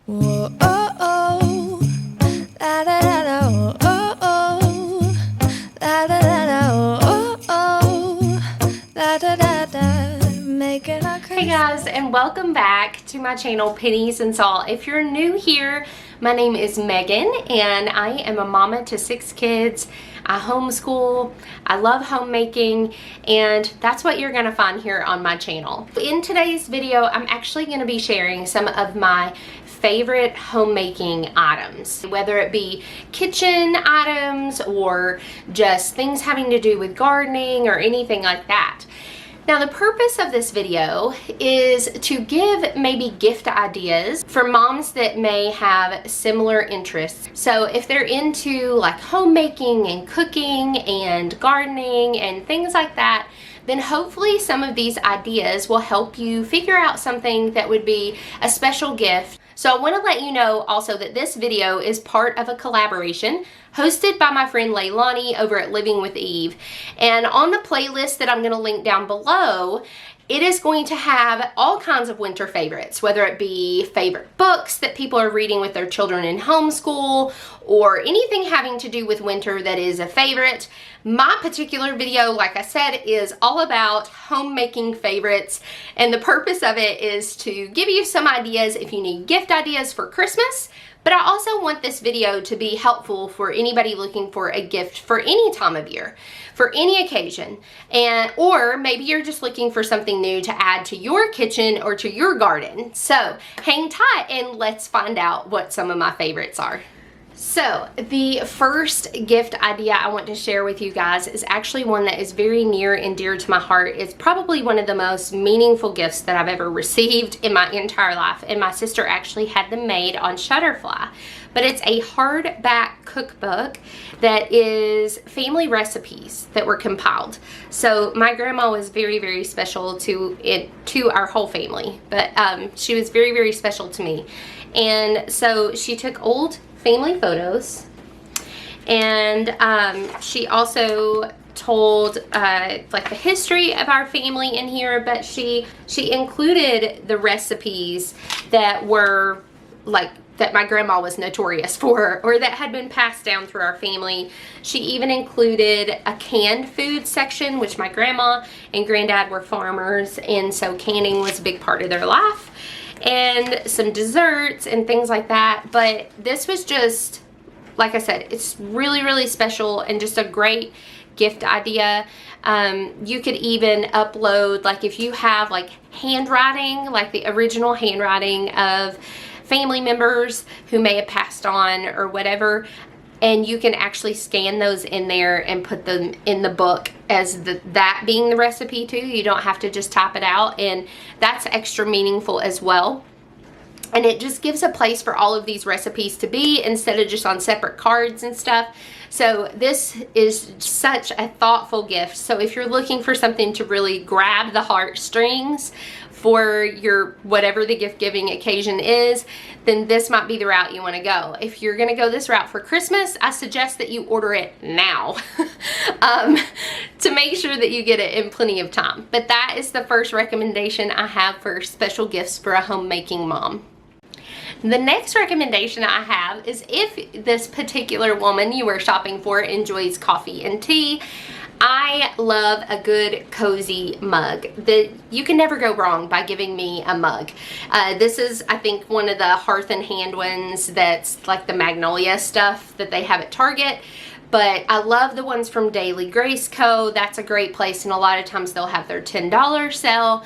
Whoa, oh, oh. La, da, da, da, oh, oh, oh. La, da, da, da, oh, oh. La, da, da, da. Making our Hey guys, and welcome back to my channel, Pennies and Salt. If you're new here, my name is Megan, and I am a mama to 6 kids. I homeschool, I love homemaking, and that's what you're gonna find here on my channel. In today's video, I'm actually gonna be sharing some of my favorite homemaking items, whether it be kitchen items or just things having to do with gardening or anything like that. Now, the purpose of this video is to give maybe gift ideas for moms that may have similar interests. So if they're into like homemaking and cooking and gardening and things like that, then hopefully some of these ideas will help you figure out something that would be a special gift. So I want to let you know also that this video is part of a collaboration hosted by my friend Leilani over at Living with Eve. And on the playlist that I'm going to link down below, it is going to have all kinds of winter favorites, whether it be favorite books that people are reading with their children in homeschool or anything having to do with winter that is a favorite. My particular video, like I said, is all about homemaking favorites, and the purpose of it is to give you some ideas if you need gift ideas for Christmas. But I also want this video to be helpful for anybody looking for a gift for any time of year, for any occasion, or maybe you're just looking for something new to add to your kitchen or to your garden. So hang tight and let's find out what some of my favorites are. So the first gift idea I want to share with you guys is actually one that is very near and dear to my heart. It's probably one of the most meaningful gifts that I've ever received in my entire life, and my sister actually had them made on Shutterfly. But it's a hardback cookbook that is family recipes that were compiled. So my grandma was very, very special to our whole family, but she was very, very special to me. And so she took old family photos, and she also told like the history of our family in here, but she included the recipes that were like that my grandma was notorious for, or that had been passed down through our family. She even included a canned food section, which my grandma and granddad were farmers, and so canning was a big part of their life, and some desserts and things like that. But this was just, like I said, it's really, really special and just a great gift idea. You could even upload, like if you have like handwriting, like the original handwriting of family members who may have passed on or whatever, and you can actually scan those in there and put them in the book as that being the recipe too. You don't have to just type it out, and that's extra meaningful as well. And it just gives a place for all of these recipes to be instead of just on separate cards and stuff. So this is such a thoughtful gift. So if you're looking for something to really grab the heartstrings for your whatever the gift giving occasion is, then this might be the route you want to go. If you're going to go this route for Christmas, I suggest that you order it now to make sure that you get it in plenty of time. But that is the first recommendation I have for special gifts for a homemaking mom. The next recommendation I have is if this particular woman you are shopping for enjoys coffee and tea. I love a good cozy mug. You can never go wrong by giving me a mug. This is, I think, one of the Hearth and Hand ones that's like the Magnolia stuff that they have at Target. But I love the ones from Daily Grace Co. That's a great place, and a lot of times they'll have their $10 sale.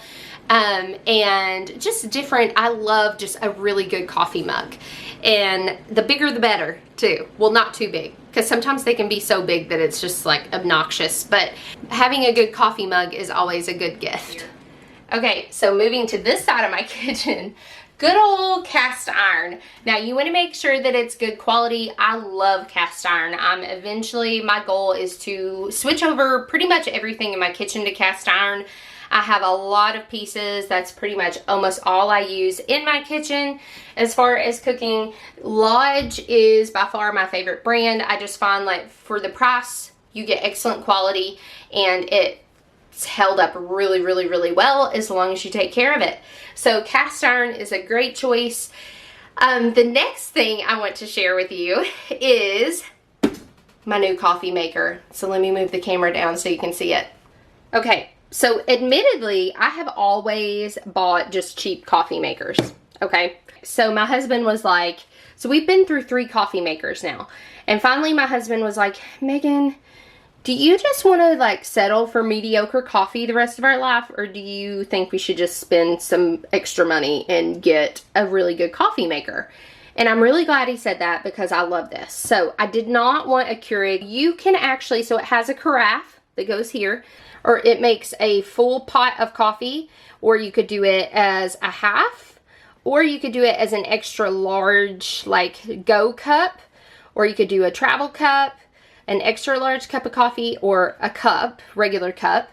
And just different. I love just a really good coffee mug, and the bigger the better too. Well, not too big, because sometimes they can be so big that it's just like obnoxious, but having a good coffee mug is always a good gift. Okay, so moving to this side of my kitchen, good old cast iron. Now you want to make sure that it's good quality. I love cast iron. Eventually my goal is to switch over pretty much everything in my kitchen to cast iron. I have a lot of pieces. That's pretty much almost all I use in my kitchen. As far as cooking, Lodge is by far my favorite brand. I just find like for the price, you get excellent quality, and it's held up really, really, really well as long as you take care of it. So cast iron is a great choice. The next thing I want to share with you is my new coffee maker. So let me move the camera down so you can see it. Okay, so admittedly, I have always bought just cheap coffee makers, okay? So my husband was like, so we've been through 3 coffee makers now. And finally my husband was like, Megan, do you just want to like settle for mediocre coffee the rest of our life? Or do you think we should just spend some extra money and get a really good coffee maker? And I'm really glad he said that because I love this. So I did not want a Keurig. You can actually, so it has a carafe that goes here, or it makes a full pot of coffee, or you could do it as a half, or you could do it as an extra large like go cup, or you could do a travel cup, an extra large cup of coffee, or a cup, regular cup.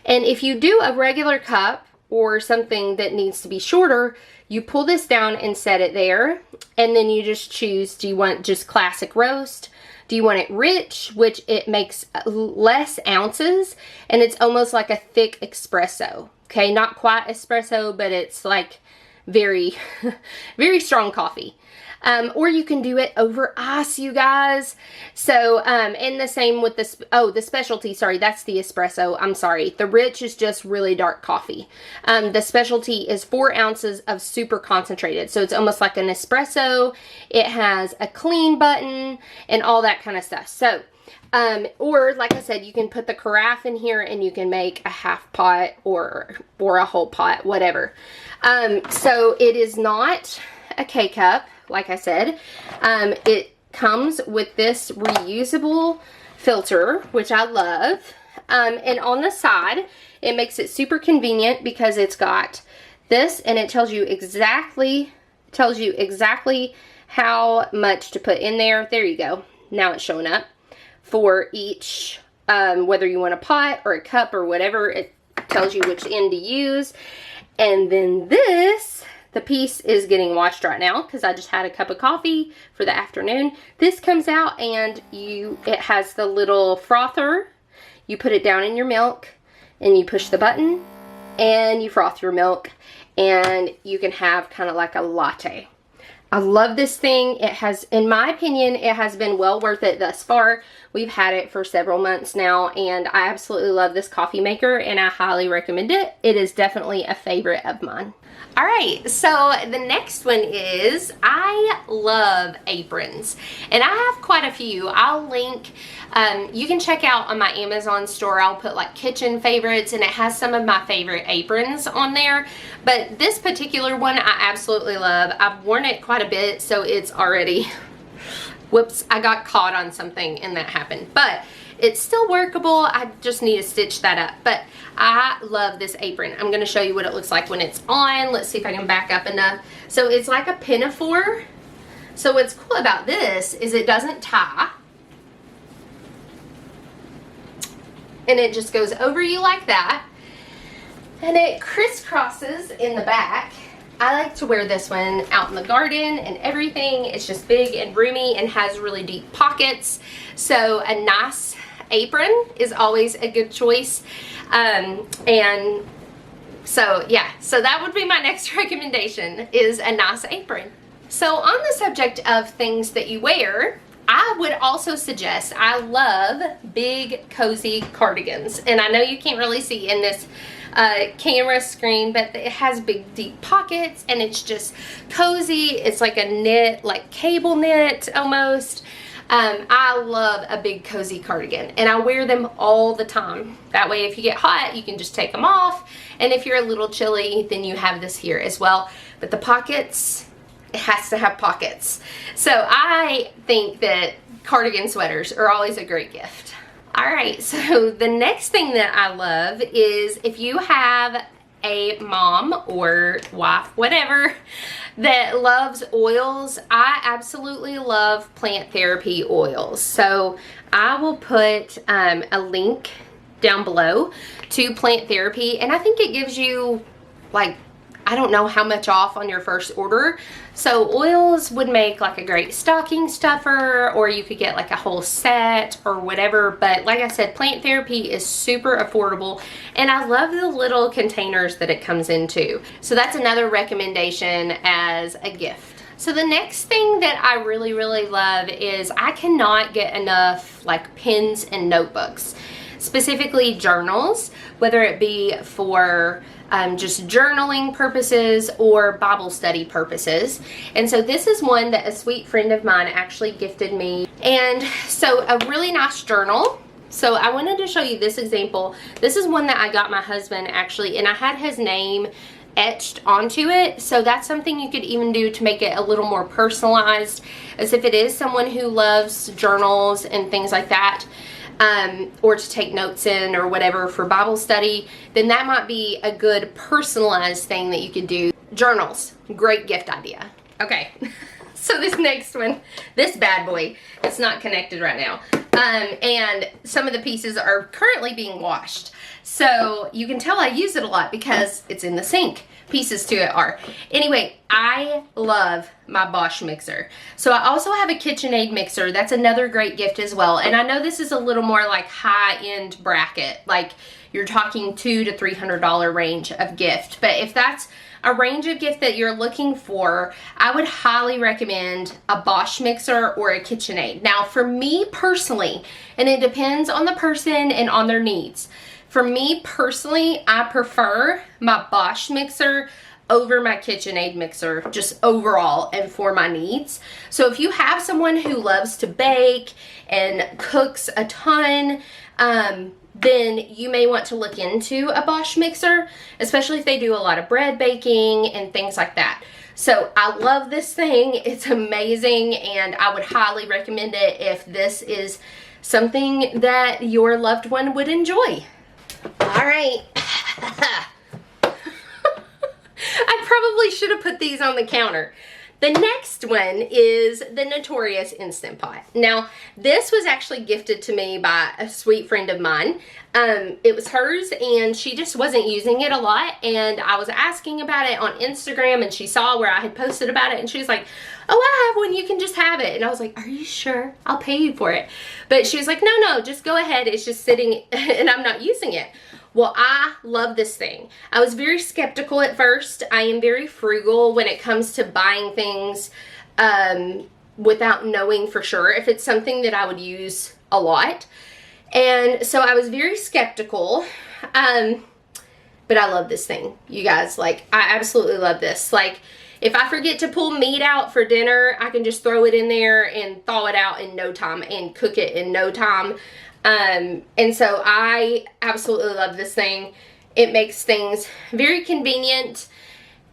And if you do a regular cup or something that needs to be shorter, you pull this down and set it there, and then you just choose, do you want just classic roast? Do you want it rich, which it makes less ounces, and it's almost like a thick espresso, okay? Not quite espresso, but it's like very, very strong coffee. Or you can do it over ice, you guys. So, and the same with this, the specialty, sorry, that's the espresso. I'm sorry. The rich is just really dark coffee. The specialty is 4 ounces of super concentrated. So it's almost like an espresso. It has a clean button and all that kind of stuff. So, or like I said, you can put the carafe in here and you can make a half pot or a whole pot, whatever. So it is not a K-cup. Like I said, it comes with this reusable filter, which I love. And on the side, it makes it super convenient because it's got this, and it tells you exactly how much to put in there. There you go. Now it's showing up for each, whether you want a pot or a cup or whatever. It tells you which end to use. And then this, the piece is getting washed right now because I just had a cup of coffee for the afternoon. This comes out and it has the little frother. You put it down in your milk and you push the button and you froth your milk, and you can have kind of like a latte. I love this thing. It has, in my opinion, it has been well worth it thus far. We've had it for several months now, and I absolutely love this coffee maker, and I highly recommend it. It is definitely a favorite of mine. All right, so the next one is, I love aprons, and I have quite a few. I'll link, you can check out on my Amazon store, I'll put like kitchen favorites, and it has some of my favorite aprons on there. But this particular one I absolutely love. I've worn it quite a bit, so it's already, whoops, I got caught on something and that happened. But it's still workable. I just need to stitch that up. But I love this apron. I'm going to show you what it looks like when it's on. Let's see if I can back up enough. So it's like a pinafore. So what's cool about this is it doesn't tie. And it just goes over you like that. And it crisscrosses in the back. I like to wear this one out in the garden and everything. It's just big and roomy and has really deep pockets. So a nice apron is always a good choice. And so yeah, so that would be my next recommendation, is a nice apron. So on the subject of things that you wear, I would also suggest, I love big cozy cardigans. And I know you can't really see in this camera screen, but it has big deep pockets and it's just cozy. It's like a knit, like cable knit almost. I love a big cozy cardigan, and I wear them all the time. That way if you get hot, you can just take them off, and if you're a little chilly, then you have this here as well. But the pockets, it has to have pockets. So I think that cardigan sweaters are always a great gift. Alright, so the next thing that I love is if you have a mom or wife, whatever, that loves oils. I absolutely love plant therapy oils. So I will put a link down below to plant therapy, and I think it gives you like, I don't know how much off on your first order. So oils would make like a great stocking stuffer, or you could get like a whole set or whatever. But like I said, plant therapy is super affordable, and I love the little containers that it comes into. So that's another recommendation as a gift. So the next thing that I really, really love is I cannot get enough like pens and notebooks, specifically journals, whether it be for just journaling purposes or Bible study purposes. And so this is one that a sweet friend of mine actually gifted me. And so a really nice journal. So I wanted to show you this example. This is one that I got my husband actually, and I had his name etched onto it. So that's something you could even do to make it a little more personalized, as if it is someone who loves journals and things like that. Or to take notes in or whatever for Bible study, then that might be a good personalized thing that you could do. Journals, great gift idea. Okay, so this next one, this bad boy, it's not connected right now. And some of the pieces are currently being washed. So you can tell I use it a lot because it's in the sink. Pieces to it are. Anyway, I love my Bosch mixer. So I also have a KitchenAid mixer. That's another great gift as well. And I know this is a little more like high-end bracket. Like you're talking $200 to $300 range of gift. But if that's a range of gift that you're looking for, I would highly recommend a Bosch mixer or a KitchenAid. Now for me personally, and it depends on the person and on their needs. For me personally, I prefer my Bosch mixer over my KitchenAid mixer, just overall and for my needs. So if you have someone who loves to bake and cooks a ton, then you may want to look into a Bosch mixer, especially if they do a lot of bread baking and things like that. So I love this thing. It's amazing, and I would highly recommend it if this is something that your loved one would enjoy. All right. I probably should have put these on the counter. The next one is the notorious Instant Pot. Now, this was actually gifted to me by a sweet friend of mine. It was hers, and she just wasn't using it a lot, and I was asking about it on Instagram, and she saw where I had posted about it, and she was like, oh, I have one, you can just have it. And I was like, are you sure? I'll pay you for it. But she was like, no, just go ahead. It's just sitting, and I'm not using it. Well, I love this thing. I was very skeptical at first. I am very frugal when it comes to buying things without knowing for sure if it's something that I would use a lot. And so I was very skeptical, but I love this thing, you guys. Like, I absolutely love this. Like, if I forget to pull meat out for dinner, I can just throw it in there and thaw it out in no time and cook it in no time. And so I absolutely love this thing. It makes things very convenient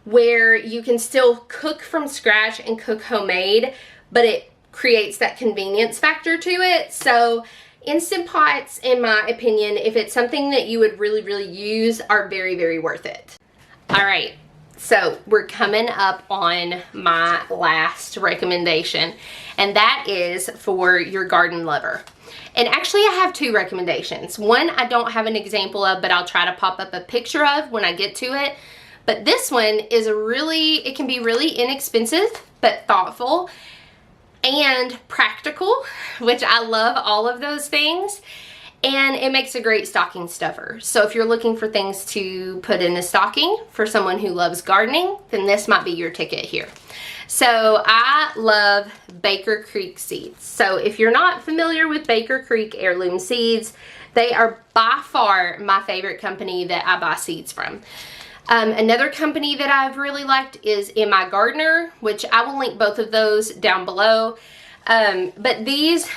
where you can still cook from scratch and cook homemade, but it creates that convenience factor to it. So Instant Pots, in my opinion, if it's something that you would really, really use, are very, very worth it. All right. So we're coming up on my last recommendation, and that is for your garden lover. And actually I have two recommendations. One I don't have an example of, but I'll try to pop up a picture of when I get to it. But this one is it can be really inexpensive, but thoughtful and practical, which I love all of those things. And it makes a great stocking stuffer. So if you're looking for things to put in a stocking for someone who loves gardening, then this might be your ticket here. So I love Baker Creek seeds. So if you're not familiar with Baker Creek heirloom seeds, they are by far my favorite company that I buy seeds from. Another company that I've really liked is In My Gardener, which I will link both of those down below. But these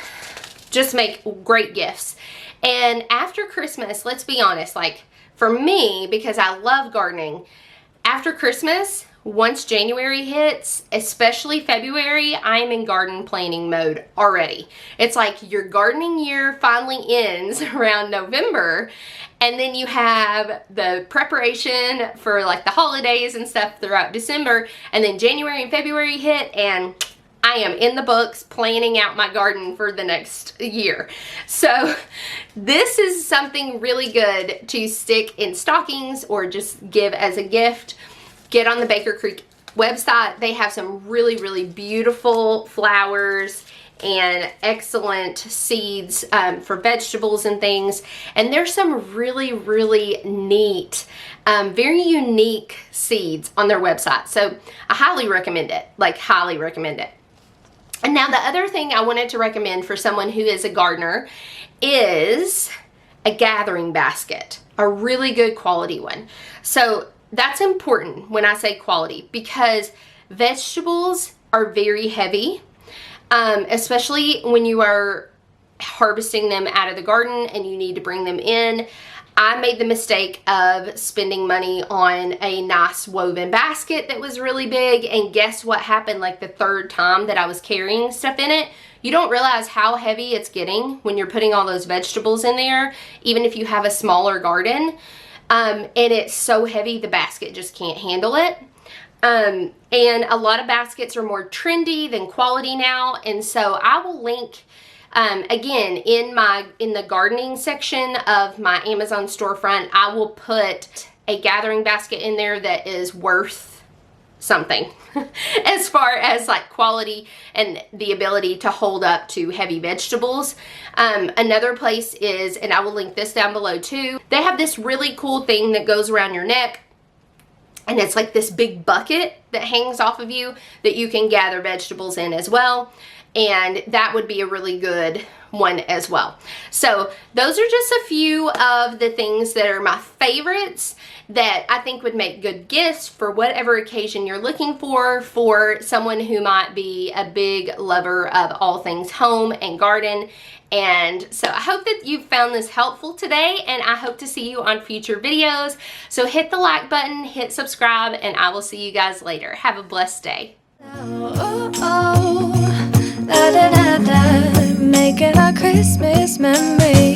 just make great gifts. And after Christmas, let's be honest, like for me, because I love gardening, after Christmas, once January hits, especially February, I'm in garden planning mode already. It's like your gardening year finally ends around November, and then you have the preparation for like the holidays and stuff throughout December, and then January and February hit, and I am in the books planning out my garden for the next year. So this is something really good to stick in stockings or just give as a gift. Get on the Baker Creek website. They have some really, really beautiful flowers and excellent seeds for vegetables and things. And there's some really, really neat, very unique seeds on their website. So I highly recommend it, like highly recommend it. And now the other thing I wanted to recommend for someone who is a gardener is a gathering basket, a really good quality one. So that's important when I say quality, because vegetables are very heavy, especially when you are harvesting them out of the garden and you need to bring them in. I made the mistake of spending money on a nice woven basket that was really big, and guess what happened like the third time that I was carrying stuff in it? You don't realize how heavy it's getting when you're putting all those vegetables in there, even if you have a smaller garden. And it's so heavy the basket just can't handle it. And a lot of baskets are more trendy than quality now, and so I will link again in the gardening section of my Amazon storefront. I will put a gathering basket in there that is worth something as far as like quality and the ability to hold up to heavy vegetables. Another place is, and I will link this down below too, they have this really cool thing that goes around your neck, and it's like this big bucket that hangs off of you that you can gather vegetables in as well. And that would be a really good one as well. So those are just a few of the things that are my favorites that I think would make good gifts for whatever occasion you're looking for someone who might be a big lover of all things home and garden. And so I hope that you found this helpful today, and I hope to see you on future videos. So hit the like button, hit subscribe, and I will see you guys later. Have a blessed day. Oh, oh, da da da da, making our Christmas memory.